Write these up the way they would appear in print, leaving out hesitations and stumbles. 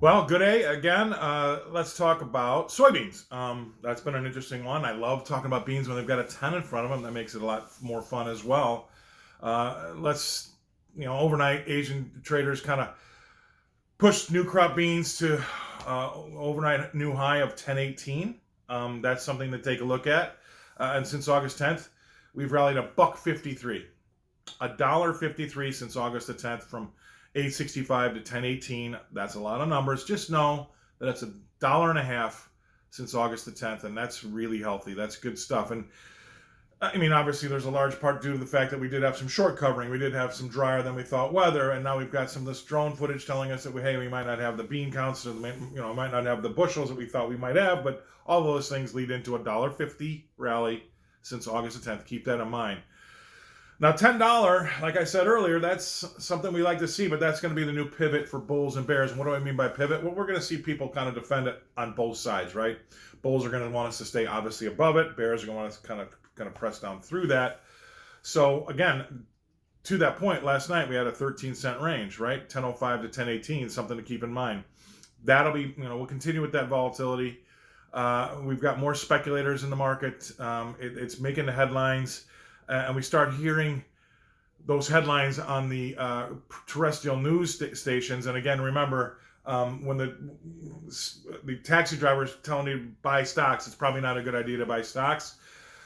Well, good day again. Let's talk about soybeans. That's been an interesting one. I love talking about beans when they've got a 10 in front of them. That makes it a lot more fun as well. Let's, overnight Asian traders kind of pushed new crop beans to overnight new high of 10.18. That's something to take a look at. And since August 10th, we've rallied a buck 53, $1.53 since August the 10th from 865 to 1018. That's a lot of numbers. Just know that it's $1.50 since August the 10th, and that's really healthy. That's good stuff. And I mean, obviously, there's a large part due to the fact that we did have some short covering. We did have some drier than we thought weather, and now we've got some of this drone footage telling us that we might not have the bean counts, or might not have the bushels that we thought we might have. But all those things lead into a $1.50 rally since August the 10th. Keep that in mind. Now, $10, like I said earlier, that's something we like to see, but that's going to be the new pivot for bulls and bears. And what do I mean by pivot? Well, we're going to see people kind of defend it on both sides, right? Bulls are going to want us to stay obviously above it. Bears are going to want us to kind of press down through that. So again, to that point, last night we had a 13-cent range, right? 10.05 to 10.18, something to keep in mind. That'll be, we'll continue with that volatility. We've got more speculators in the market. It's making the headlines. And we start hearing those headlines on the terrestrial news stations. And again, remember, when the taxi driver's telling you to buy stocks, it's probably not a good idea to buy stocks.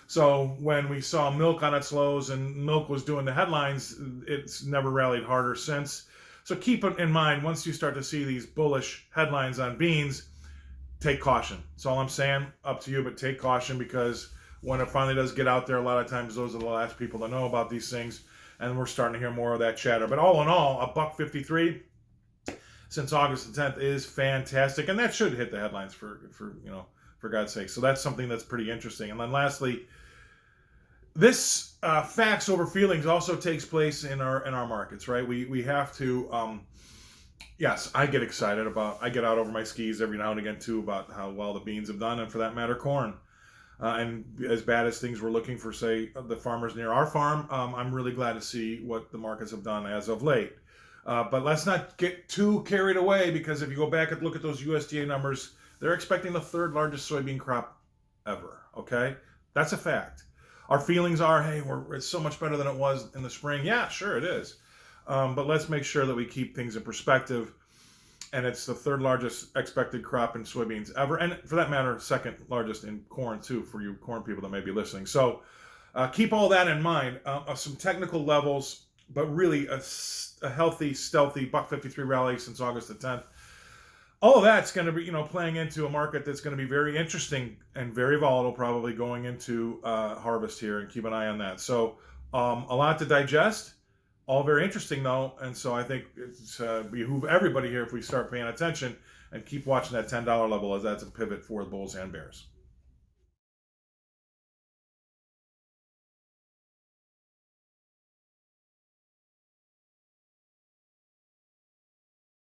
So when we saw milk on its lows and milk was doing the headlines, it's never rallied harder since. So keep it in mind, once you start to see these bullish headlines on beans, take caution. That's all I'm saying. Up to you, but take caution, because when it finally does get out there, a lot of times those are the last people to know about these things, and we're starting to hear more of that chatter. But all in all, a buck 53 since August the 10th is fantastic, and that should hit the headlines for God's sake. So that's something that's pretty interesting. And then lastly, this facts over feelings also takes place in our markets, right? We have to. Yes, I get excited I get out over my skis every now and again too about how well the beans have done, and for that matter, corn. And as bad as things were looking for, say, the farmers near our farm, I'm really glad to see what the markets have done as of late. But let's not get too carried away, because if you go back and look at those USDA numbers, they're expecting the third largest soybean crop ever, okay? That's a fact. Our feelings are, hey, it's so much better than it was in the spring. Yeah, sure it is. But let's make sure that we keep things in perspective. And it's the third largest expected crop in soybeans ever. And for that matter, second largest in corn too, for you corn people that may be listening. So keep all that in mind. Some technical levels, but really a healthy, stealthy buck 53 rally since August the 10th. All of that's going to be, playing into a market that's going to be very interesting and very volatile, probably going into harvest here, and keep an eye on that. So a lot to digest. All very interesting, though, and so I think it's behoove everybody here if we start paying attention and keep watching that $10 level, as that's a pivot for the bulls and bears.